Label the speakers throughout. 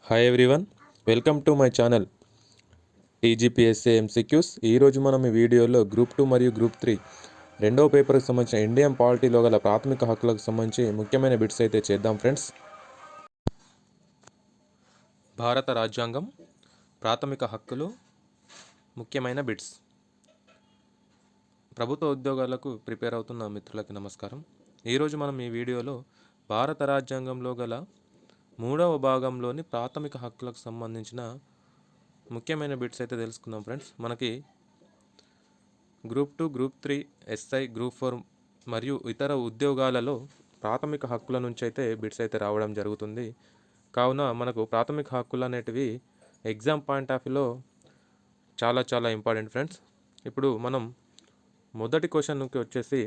Speaker 1: Hi everyone, welcome to my channel TGPSC MCQs. ఈరోజు మనం ఈ వీడియోలో గ్రూప్ 2 మరియు గ్రూప్ 3 రెండవ పేపర్కి సంబంధించిన ఇండియన్ పాలిటీలో గల ప్రాథమిక హక్కులకు సంబంధించి ముఖ్యమైన బిట్స్ అయితే చేద్దాం ఫ్రెండ్స్. భారత రాజ్యాంగం, ప్రాథమిక హక్కులు, ముఖ్యమైన బిట్స్. ప్రభుత్వ ఉద్యోగాలకు ప్రిపేర్ అవుతున్న మిత్రులకి నమస్కారం. ఈరోజు మనం ఈ వీడియోలో భారత రాజ్యాంగంలో గల 3వ భాగంలోని ప్రాథమిక హక్కులకు సంబంధించిన ముఖ్యమైన బిట్స్ అయితే తెలుసుకుందాం ఫ్రెండ్స్. మనకి గ్రూప్ 2, గ్రూప్ 3, ఎస్ఐ, గ్రూప్ 4 మరియు ఇతర ఉద్యోగాలలో ప్రాథమిక హక్కుల నుంచి అయితే బిట్స్ అయితే రావడం జరుగుతుంది. కావున మనకు ప్రాథమిక హక్కులు అనేటివి ఎగ్జామ్ పాయింట్ ఆఫ్ వ్యూలో చాలా ఇంపార్టెంట్ ఫ్రెండ్స్. ఇప్పుడు మనం మొదటి క్వశ్చన్కి వచ్చేసి,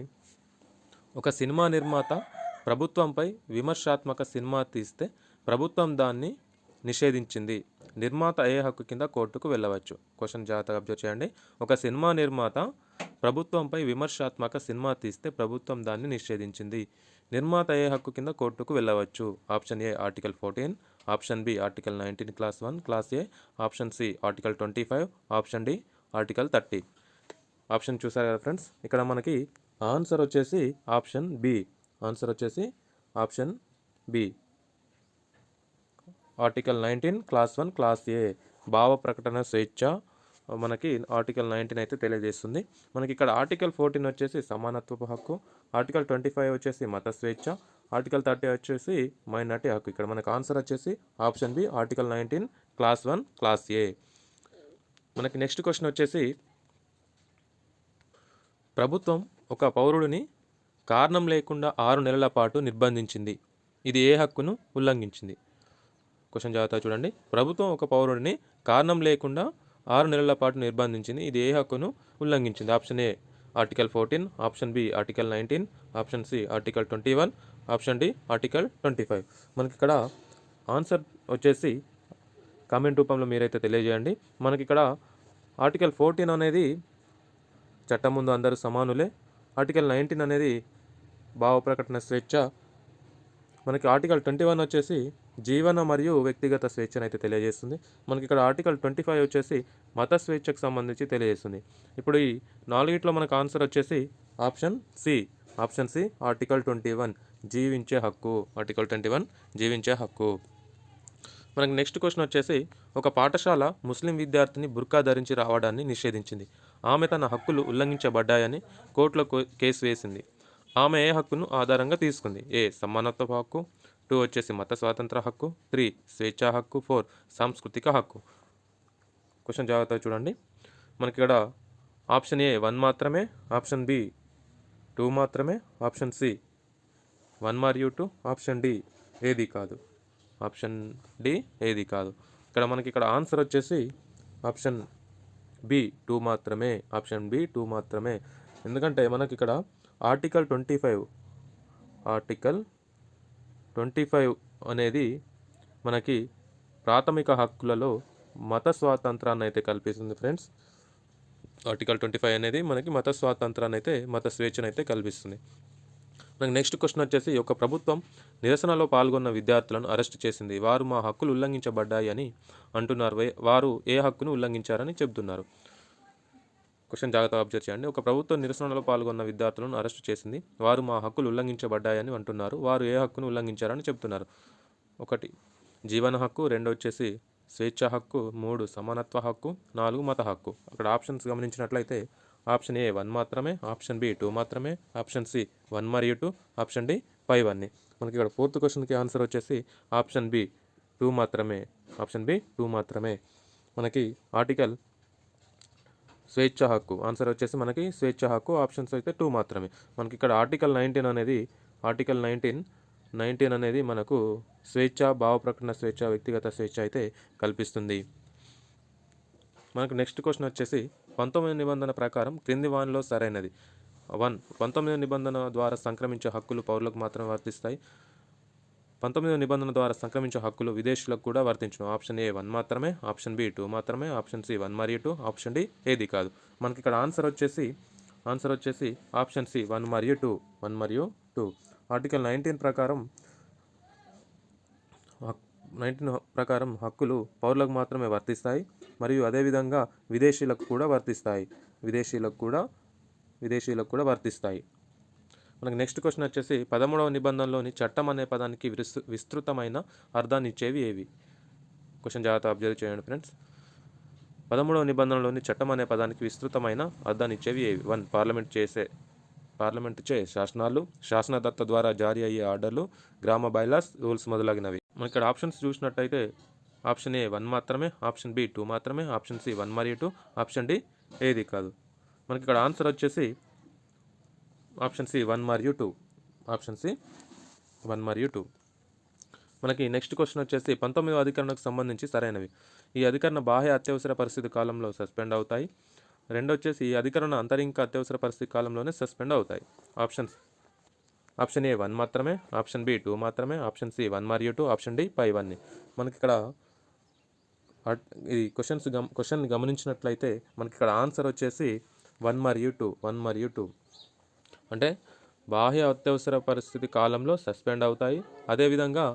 Speaker 1: ఒక సినిమా నిర్మాత ప్రభుత్వంపై విమర్శాత్మక సినిమా తీస్తే ప్రభుత్వం దాన్ని నిషేధించింది. నిర్మాత ఏ హక్కు కింద కోర్టుకు వెళ్ళవచ్చు? క్వశ్చన్ జాగ్రత్తగా అబ్జర్వ్ చేయండి. ఒక సినిమా నిర్మాత ప్రభుత్వంపై విమర్శాత్మక సినిమా తీస్తే ప్రభుత్వం దాన్ని నిషేధించింది. నిర్మాత ఏ హక్కు కింద కోర్టుకు వెళ్ళవచ్చు? Option A article 14, option B article 19 clause 1 clause A, option C article 25, option D article 30. Option చూసారు కదా ఫ్రెండ్స్. ఇక్కడ మనకి ఆన్సర్ వచ్చేసి ఆప్షన్ బి. ఆన్సర్ వచ్చేసి option B, article 19 clause 1 clause A, భావ ప్రకటన స్వేచ్ఛ మనకి ఆర్టికల్ 19 అయితే తెలియజేస్తుంది. మనకి ఇక్కడ ఆర్టికల్ 14 వచ్చేసి సమానత్వపు హక్కు, ఆర్టికల్ 25 వచ్చేసి మత స్వేచ్ఛ, ఆర్టికల్ 30 వచ్చేసి మైనార్టీ హక్కు. ఇక్కడ మనకు ఆన్సర్ వచ్చేసి option B article 19 clause 1 clause A. మనకి నెక్స్ట్ క్వశ్చన్ వచ్చేసి, ప్రభుత్వం ఒక పౌరుడిని కారణం లేకుండా 6 నెలల పాటు నిర్బంధించింది. ఇది ఏ హక్కును ఉల్లంఘించింది? క్వశ్చన్ జాగ్రత్తగా చూడండి. ప్రభుత్వం ఒక పౌరుడిని కారణం లేకుండా 6 నెలల పాటు నిర్బంధించింది. ఇది ఏ హక్కును ఉల్లంఘించింది? Option A article 14, option B article 19, option C article 21, option D article 25. మనకి ఇక్కడ ఆన్సర్ వచ్చేసి కామెంట్ రూపంలో మీరైతే తెలియజేయండి. మనకి ఇక్కడ ఆర్టికల్ 14 అనేది చట్టం ముందు అందరూ సమానులే, ఆర్టికల్ 19 అనేది భావ ప్రకటన స్వేచ్ఛ, మనకి ఆర్టికల్ 21 వచ్చేసి జీవన మరియు వ్యక్తిగత స్వేచ్ఛను అయితే తెలియజేస్తుంది. మనకి ఇక్కడ ఆర్టికల్ 25 వచ్చేసి మత స్వేచ్ఛకు సంబంధించి తెలియజేస్తుంది. ఇప్పుడు ఈ నాలుగిట్లో మనకు ఆన్సర్ వచ్చేసి option C. Option C article 21 జీవించే హక్కు. ఆర్టికల్ 21 జీవించే హక్కు. మనకి నెక్స్ట్ క్వశ్చన్ వచ్చేసి, ఒక పాఠశాల ముస్లిం విద్యార్థిని బుర్కా ధరించి రావడాన్ని నిషేధించింది. ఆమె తన హక్కులు ఉల్లంఘించబడ్డాయని కోర్టులో కేసు వేసింది. ఆమె ఏ హక్కును ఆధారంగా తీసుకుంది? ఏ సమానత్వ హక్కు, 2 వచ్చేసి మత స్వాతంత్ర హక్కు, 3 స్వేచ్ఛా హక్కు, 4 సాంస్కృతిక హక్కు. క్వశ్చన్ జాగ్రత్తగా చూడండి. మనకి ఇక్కడ ఆప్షన్ ఏ 1 మాత్రమే, ఆప్షన్ బి 2 మాత్రమే, ఆప్షన్ సి 1 మరియు 2, ఆప్షన్ డి ఏది కాదు. ఆప్షన్ డి ఏది కాదు. ఇక్కడ ఆన్సర్ వచ్చేసి ఆప్షన్ బి 2 మాత్రమే. ఆప్షన్ బి 2 మాత్రమే. ఎందుకంటే మనకి ఇక్కడ ఆర్టికల్ 25 అనేది మనకి ప్రాథమిక హక్కులలో మత స్వాతంత్రాన్ని అయితే కల్పిస్తుంది ఫ్రెండ్స్. ఆర్టికల్ 25 అనేది మనకి మత స్వాతంత్రాన్ని అయితే, మత స్వేచ్ఛను అయితే కల్పిస్తుంది. మనకి నెక్స్ట్ క్వశ్చన్ వచ్చేసి, ఒక ప్రభుత్వం నిరసనలో పాల్గొన్న విద్యార్థులను అరెస్ట్ చేసింది. వారు మా హక్కులు ఉల్లంఘించబడ్డాయి అని అంటున్నారు. వారు ఏ హక్కును ఉల్లంఘించారని చెబుతున్నారు? క్వశ్చన్ జాగ్రత్తగా అబ్జర్వ్ చేయండి. ఒక ప్రభుత్వం నిరసనలో పాల్గొన్న విద్యార్థులను అరెస్ట్ చేసింది. వారు మా హక్కులు ఉల్లంఘించబడ్డాయని అంటున్నారు. వారు ఏ హక్కును ఉల్లంఘించారని చెబుతున్నారు? 1 జీవన హక్కు, 2 వచ్చేసి స్వేచ్ఛ హక్కు, 3 సమానత్వ హక్కు, 4 మత హక్కు. అక్కడ ఆప్షన్స్ గమనించినట్లయితే ఆప్షన్ ఏ 1 మాత్రమే, ఆప్షన్ బి 2 మాత్రమే, ఆప్షన్ సి 1 మరియు 2, ఆప్షన్ డి 5 అన్ని. మనకి ఇక్కడ 4th క్వశ్చన్కి ఆన్సర్ వచ్చేసి ఆప్షన్ బి 2 మాత్రమే. ఆప్షన్ బి 2 మాత్రమే. మనకి ఆర్టికల్ స్వేచ్ఛ హక్కు ఆన్సర్ వచ్చేసి మనకి స్వేచ్ఛ హక్కు, ఆప్షన్స్ అయితే 2 మాత్రమే. మనకి ఇక్కడ ఆర్టికల్ 19 అనేది మనకు స్వేచ్ఛ, భావ ప్రకటన స్వేచ్ఛ, వ్యక్తిగత స్వేచ్ఛ అయితే కల్పిస్తుంది. మనకు నెక్స్ట్ క్వశ్చన్ వచ్చేసి, 19 నిబంధన ప్రకారం క్రింది వానిలో సరైనది? 1 19 నిబంధన ద్వారా సంక్రమించే హక్కులు పౌరులకు మాత్రమే వర్తిస్తాయి. 19 నిబంధన ద్వారా సంక్రమించే హక్కులు విదేశీయులకు కూడా వర్తించును. ఆప్షన్ ఏ 1 మాత్రమే, ఆప్షన్ బి 2 మాత్రమే, ఆప్షన్ సి 1 మరియు 2, ఆప్షన్ డి ఏది కాదు. మనకి ఇక్కడ ఆన్సర్ వచ్చేసి ఆప్షన్ సి 1 మరియు 2. ఆర్టికల్ 19 ప్రకారం 19 ప్రకారం హక్కులు పౌరులకు మాత్రమే వర్తిస్తాయి మరియు అదేవిధంగా విదేశీయులకు కూడా వర్తిస్తాయి. విదేశీయులకు కూడా వర్తిస్తాయి. మనకి నెక్స్ట్ క్వశ్చన్ వచ్చేసి 13వ నిబంధనలోని చట్టం అనే పదానికి విస్తృతమైన అర్థాన్ని ఇచ్చేవి ఏవి? క్వశ్చన్ జాగ్రత్త అబ్జర్వ్ చేయండి ఫ్రెండ్స్. 13వ నిబంధనలోని చట్టం అనే పదానికి విస్తృతమైన అర్థాన్ని ఇచ్చేవి ఏవి? 1. పార్లమెంటు చే శాసనాలు, శాసనదత్త ద్వారా జారీ అయ్యే ఆర్డర్లు, గ్రామ బైలాస్, రూల్స్ మొదలగినవి. మనం ఇక్కడ ఆప్షన్స్ చూసినట్టయితే ఆప్షన్ ఏ 1 మాత్రమే, ఆప్షన్ బి 2 మాత్రమే, ఆప్షన్ సి 1 మరియు 2, ఆప్షన్ డి ఏది కాదు. మనకి ఇక్కడ ఆన్సర్ వచ్చేసి ఆప్షన్ సి 1 మరియు 2. ఆప్షన్ సి 1 మరియు 2. మనకి నెక్స్ట్ క్వశ్చన్ వచ్చేసి 19వ అధికరణకు సంబంధించి సరైనవి. ఈ అధికరణ బాహ్య అత్యవసర పరిస్థితి కాలంలో సస్పెండ్ అవుతాయి. 2 వచ్చేసి ఈ అధికరణ అంతరింక అత్యవసర పరిస్థితి కాలంలోనే సస్పెండ్ అవుతాయి. ఆప్షన్ ఏ 1 మాత్రమే, ఆప్షన్ బి 2 మాత్రమే, ఆప్షన్ సి 1 మరియు 2, ఆప్షన్ డి పై 1. మనకి ఇక్కడ ఈ క్వశ్చన్ గమనించినట్లయితే మనకి ఇక్కడ ఆన్సర్ వచ్చేసి 1 మరియు 2 అంటే బాహ్య అత్యవసర పరిస్థితి కాలంలో సస్పెండ్ అవుతాయి. అదేవిధంగా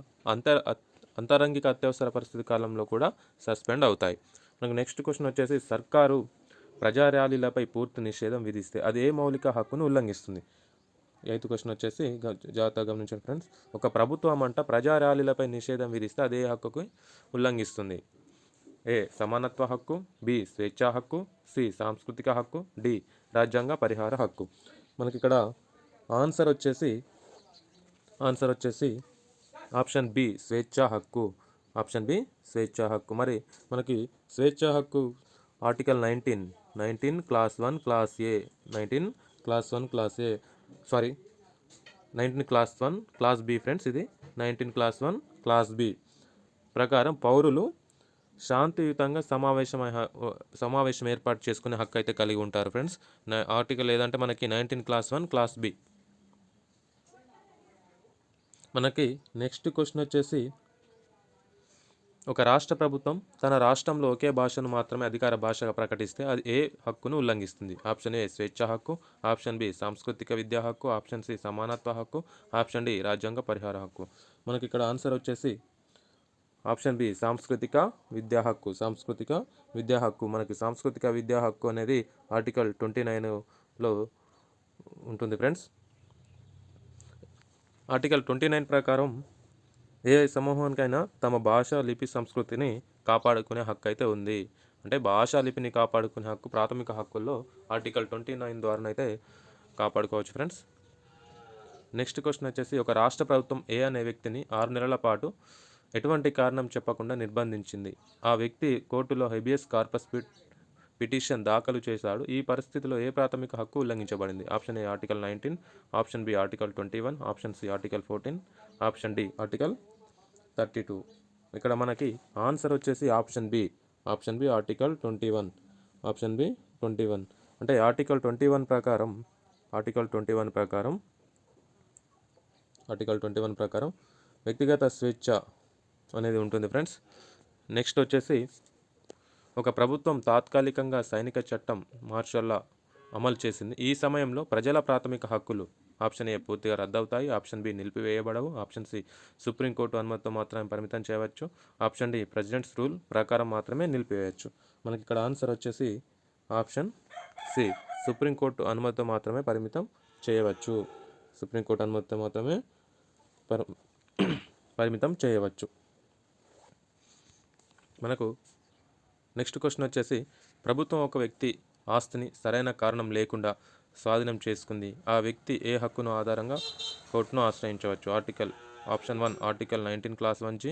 Speaker 1: అంతరంగిక అత్యవసర పరిస్థితి కాలంలో కూడా సస్పెండ్ అవుతాయి. మనకు నెక్స్ట్ క్వశ్చన్ వచ్చేసి సర్కారు ప్రజా ర్యాలీలపై పూర్తి నిషేధం విధిస్తే అది ఏ మౌలిక హక్కును ఉల్లంఘిస్తుంది? 8th క్వశ్చన్ వచ్చేసి జాగ్రత్తగా గమనించండి ఫ్రెండ్స్. ఒక ప్రభుత్వం ప్రజా ర్యాలీలపై నిషేధం విధిస్తే అది ఏ హక్కుకు ఉల్లంఘిస్తుంది? ఏ సమానత్వ హక్కు, బి స్వేచ్ఛా హక్కు, సి సాంస్కృతిక హక్కు, డి రాజ్యాంగ పరిహార హక్కు. మనకి ఇక్కడ ఆన్సర్ వచ్చేసి ఆప్షన్ బి స్వేచ్ఛా హక్కు. మరి మనకి స్వేచ్ఛా హక్కు article 19 clause 1 clause A 19 clause 1 class be friends. ఇది 19 క్లాస్ 1 క్లాస్ బి ప్రకారం పౌరులు శాంతియుతంగా సమావేశం ఏర్పాటు చేసుకునే హక్కు అయితే కలిగి ఉంటారు ఫ్రెండ్స్. ఆర్టికల్ ఏదంటే మనకి 19 క్లాస్ 1 క్లాస్ బి. మనకి నెక్స్ట్ క్వశ్చన్ వచ్చేసి ఒక రాష్ట్ర ప్రభుత్వం తన రాష్ట్రంలో ఒకే భాషను మాత్రమే అధికార భాషగా ప్రకటిస్తే అది ఏ హక్కును ఉల్లంఘిస్తుంది? ఆప్షన్ ఏ స్వేచ్ఛా హక్కు, ఆప్షన్ బి సాంస్కృతిక విద్యా హక్కు, ఆప్షన్ సి సమానత్వ హక్కు, ఆప్షన్ డి రాజ్యాంగ పరిహార హక్కు. మనకి ఇక్కడ ఆన్సర్ వచ్చేసి ఆప్షన్ బి సాంస్కృతిక విద్యా హక్కు. మనకి సాంస్కృతిక విద్యా హక్కు అనేది ఆర్టికల్ 29లో ఉంటుంది ఫ్రెండ్స్. ఆర్టికల్ 29 ప్రకారం ఏ సమూహానికైనా తమ భాష, లిపి, సంస్కృతిని కాపాడుకునే హక్కు అయితే ఉంది. అంటే భాషా లిపిని కాపాడుకునే హక్కు ప్రాథమిక హక్కుల్లో ఆర్టికల్ 29 ద్వారానైతే కాపాడుకోవచ్చు ఫ్రెండ్స్. నెక్స్ట్ క్వశ్చన్ వచ్చేసి ఒక రాష్ట్ర ప్రభుత్వం ఏ అనే వ్యక్తిని 6 నెలల పాటు ఎటువంటి కారణం చెప్పకుండా నిర్బంధించింది. ఆ వ్యక్తి కోర్టులో హెబియస్ కార్పస్ పిటిషన్ దాఖలు చేశాడు. ఈ పరిస్థితిలో ఏ ప్రాథమిక హక్కు ఉల్లంఘించబడింది? Option A article 19, option B article 21, option C article 14, option D article 32. ఇక్కడ మనకి ఆన్సర్ వచ్చేసి ఆప్షన్ బి ఆర్టికల్ 21. అంటే ఆర్టికల్ 21 ప్రకారం వ్యక్తిగత స్వేచ్ఛ అనేది ఉంటుంది ఫ్రెండ్స్. నెక్స్ట్ వచ్చేసి ఒక ప్రభుత్వం తాత్కాలికంగా సైనిక చట్టం మార్షల్లా అమలు చేసింది. ఈ సమయంలో ప్రజల ప్రాథమిక హక్కులు ఆప్షన్ ఏ పూర్తిగా రద్దవుతాయి, ఆప్షన్ బి నిలిపివేయబడవు, ఆప్షన్ సి సుప్రీంకోర్టు అనుమతితో మాత్రమే పరిమితం చేయవచ్చు, ఆప్షన్ డి ప్రెసిడెంట్స్ రూల్ ప్రకారం మాత్రమే నిలిపివేయవచ్చు. మనకి ఇక్కడ ఆన్సర్ వచ్చేసి ఆప్షన్ సి సుప్రీంకోర్టు అనుమతితో మాత్రమే పరిమితం చేయవచ్చు. మనకు నెక్స్ట్ క్వశ్చన్ వచ్చేసి ప్రభుత్వం ఒక వ్యక్తి ఆస్తిని సరైన కారణం లేకుండా స్వాధీనం చేసుకుంది. ఆ వ్యక్తి ఏ హక్కును ఆధారంగా కోర్టును ఆశ్రయించవచ్చు? Option 1 article 19 clause 1G,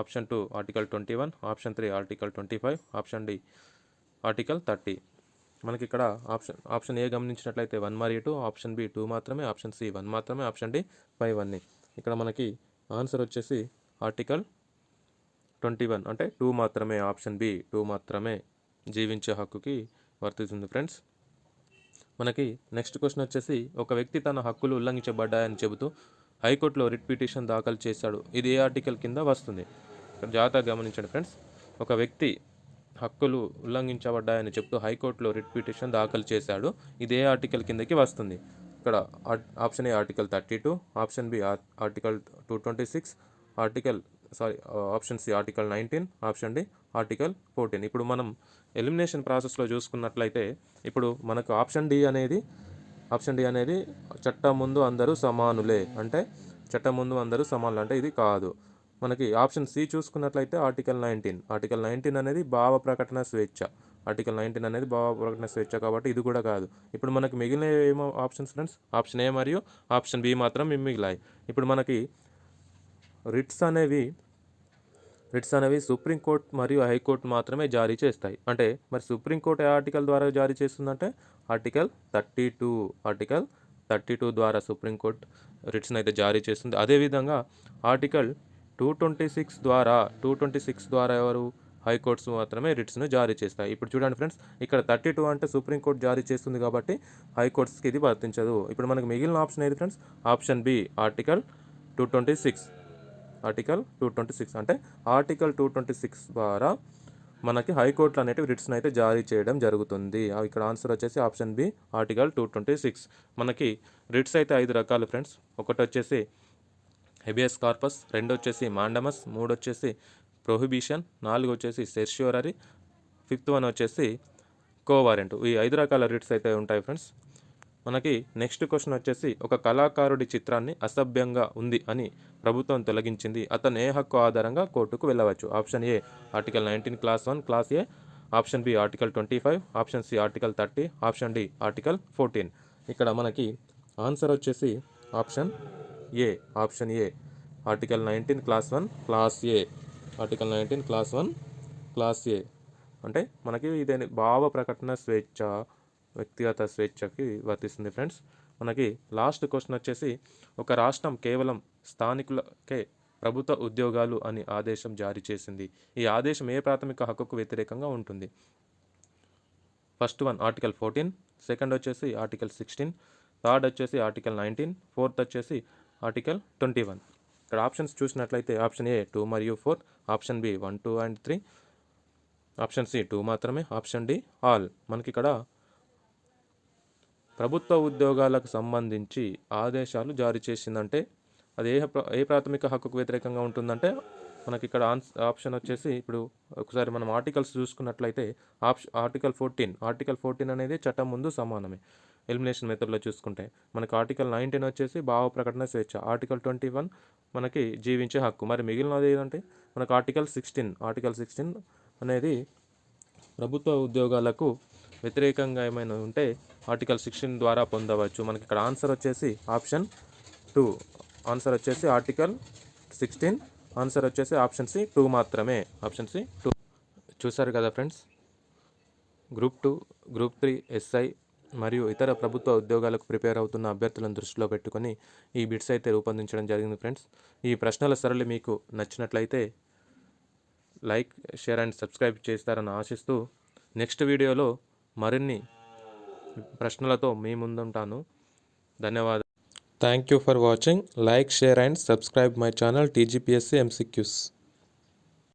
Speaker 1: option 2 article 21, option 3 article 25, option D article 30. మనకి ఇక్కడ ఆప్షన్ ఏ గమనించినట్లయితే 1 మరియు 2, ఆప్షన్ బి 2 మాత్రమే, ఆప్షన్ సి 1 మాత్రమే, ఆప్షన్ డి 5 ఇక్కడ మనకి ఆన్సర్ వచ్చేసి ఆర్టికల్ 21 అంటే 2 మాత్రమే. ఆప్షన్ బి 2 మాత్రమే జీవించే హక్కుకి వర్తిస్తుంది ఫ్రెండ్స్. మనకి నెక్స్ట్ క్వశ్చన్ వచ్చేసి ఒక వ్యక్తి తన హక్కులు ఉల్లంఘించబడ్డాయని చెబుతూ హైకోర్టులో రిట్ పిటిషన్ దాఖలు చేశాడు. ఇది ఏ ఆర్టికల్ కింద వస్తుంది? ఇక్కడ జాగ్రత్తగా గమనించండి ఫ్రెండ్స్. ఒక వ్యక్తి హక్కులు ఉల్లంఘించబడ్డాయని చెప్తూ హైకోర్టులో రిట్ పిటిషన్ దాఖలు చేశాడు. ఇది ఏ ఆర్టికల్ కిందకి వస్తుంది? ఇక్కడ option A article 32, option B article 226, option C article 19, option D article 14. ఇప్పుడు మనం ఎలిమినేషన్ ప్రాసెస్లో చూసుకున్నట్లయితే ఇప్పుడు మనకు ఆప్షన్ డి అనేది చట్టం ముందు అందరూ సమానులే, అంటే చట్టం ముందు అందరూ సమానులు, అంటే ఇది కాదు. మనకి ఆప్షన్ సి చూసుకున్నట్లయితే ఆర్టికల్ 19 అనేది భావ ప్రకటన స్వేచ్ఛ. ఆర్టికల్ 19 అనేది భావ ప్రకటన స్వేచ్ఛ కాబట్టి ఇది కూడా కాదు. ఇప్పుడు మనకి మిగిలిన ఏమో ఆప్షన్స్ ఫ్రెండ్స్, ఆప్షన్ ఏ మరియు ఆప్షన్ బి మాత్రం మిగిలాయి. ఇప్పుడు మనకి రిట్స్ అనేవి సుప్రీంకోర్టు మరియు హైకోర్టు మాత్రమే జారీ చేస్తాయి. అంటే మరి సుప్రీంకోర్టు ఏ ఆర్టికల్ ద్వారా జారీ చేస్తుందంటే ఆర్టికల్ 32 ద్వారా సుప్రీంకోర్టు రిట్స్ని అయితే జారీ చేస్తుంది. అదేవిధంగా ఆర్టికల్ 226 ద్వారా ఎవరు హైకోర్ట్స్ మాత్రమే రిట్స్ను జారీ చేస్తాయి. ఇప్పుడు చూడండి ఫ్రెండ్స్, ఇక్కడ 32 అంటే సుప్రీంకోర్టు జారీ చేస్తుంది కాబట్టి హైకోర్ట్స్కి ఇది వర్తించదు. ఇప్పుడు మనకు మిగిలిన ఆప్షన్ ఏది ఫ్రెండ్స్, ఆప్షన్ బి ఆర్టికల్ 226 అంటే ఆర్టికల్ 226 ద్వారా మనకి హైకోర్టులు అనేటివి రిట్స్ని అయితే జారీ చేయడం జరుగుతుంది. ఇక్కడ ఆన్సర్ వచ్చేసి ఆప్షన్ బి ఆర్టికల్ 226. మనకి రిట్స్ అయితే 5 రకాలు ఫ్రెండ్స్. ఒకటి వచ్చేసి హెబియస్ కార్పస్, 2 వచ్చేసి మాండమస్, 3 వచ్చేసి ప్రొహిబిషన్, 4 వచ్చేసి సెర్ష్యూరరీ, 5th వన్ వచ్చేసి కోవారెంట్. ఈ 5 రకాల రిట్స్ అయితే ఉంటాయి ఫ్రెండ్స్. మనకి నెక్స్ట్ క్వశ్చన్ వచ్చేసి ఒక కళాకారుడి చిత్రాన్ని అసభ్యంగా ఉంది అని ప్రభుత్వం తొలగించింది, అతను ఏ హక్కు ఆధారంగా కోర్టుకు వెళ్ళవచ్చు? Option A article 19 clause 1 clause A, option B article 25, option C article 30, option D article 14. ఇక్కడ మనకి ఆన్సర్ వచ్చేసి option A article 19 clause 1 clause A, article 19 clause 1 clause A. అంటే మనకి ఇదే భావ ప్రకటన స్వేచ్ఛ, వ్యక్తిగత స్వేచ్ఛకి వర్తిస్తుంది ఫ్రెండ్స్. మనకి లాస్ట్ క్వశ్చన్ వచ్చేసి ఒక రాష్ట్రం కేవలం స్థానికులకే ప్రభుత్వ ఉద్యోగాలు అని ఆదేశం జారీ చేసింది. ఈ ఆదేశం ఏ ప్రాథమిక హక్కుకు వ్యతిరేకంగా ఉంటుంది? ఫస్ట్ వన్ ఆర్టికల్ 14, సెకండ్ వచ్చేసి ఆర్టికల్ 16, థర్డ్ వచ్చేసి ఆర్టికల్ 19, ఫోర్త్ వచ్చేసి ఆర్టికల్ 21. ఇక్కడ ఆప్షన్స్ చూసినట్లయితే ఆప్షన్ ఏ 2 మరియు 4, option B 1, 2 and 3, option C 2 మాత్రమే, ఆప్షన్ డి ఆల్. మనకి ఇక్కడ ప్రభుత్వ ఉద్యోగాలకు సంబంధించి ఆదేశాలు జారీ చేసిందంటే అది ఏ ప్రాథమిక హక్కుకు వ్యతిరేకంగా ఉంటుందంటే మనకి ఇక్కడ ఆప్షన్ వచ్చేసి ఇప్పుడు ఒకసారి మనం ఆర్టికల్స్ చూసుకున్నట్లయితే ఆర్టికల్ 14 అనేది చట్టం ముందు సమానమే. ఎలిమినేషన్ మెథడ్లో చూసుకుంటే మనకి ఆర్టికల్ 19 వచ్చేసి భావ ప్రకటన స్వేచ్ఛ, ఆర్టికల్ 21 మనకి జీవించే హక్కు. మరి మిగిలినది ఏంటంటే మనకు ఆర్టికల్ 16 అనేది ప్రభుత్వ ఉద్యోగాలకు వ్యతిరేకంగా ఏమైనా ఉంటే ఆర్టికల్ 16 ద్వారా పొందవచ్చు. మనకి ఇక్కడ ఆన్సర్ వచ్చేసి ఆప్షన్ 2, ఆన్సర్ వచ్చేసి ఆర్టికల్ 16, ఆన్సర్ వచ్చేసి ఆప్షన్ సి 2 మాత్రమే, ఆప్షన్ సి 2. చూసారు కదా ఫ్రెండ్స్, గ్రూప్ 2, గ్రూప్ 3, ఎస్ఐ మరియు ఇతర ప్రభుత్వ ఉద్యోగాలకు ప్రిపేర్ అవుతున్న అభ్యర్థులను దృష్టిలో పెట్టుకొని ఈ బిట్స్ అయితే రూపొందించడం జరిగింది ఫ్రెండ్స్. ఈ ప్రశ్నల సరళి మీకు నచ్చినట్లయితే లైక్, షేర్ అండ్ సబ్స్క్రైబ్ చేస్తారని ఆశిస్తూ నెక్స్ట్ వీడియోలో మరిన్ని ప్రశ్నలతో మీ ముందుంటాను. ధన్యవాదాలు. Thank you for watching. Like, share and subscribe my channel TGPSC MCQs.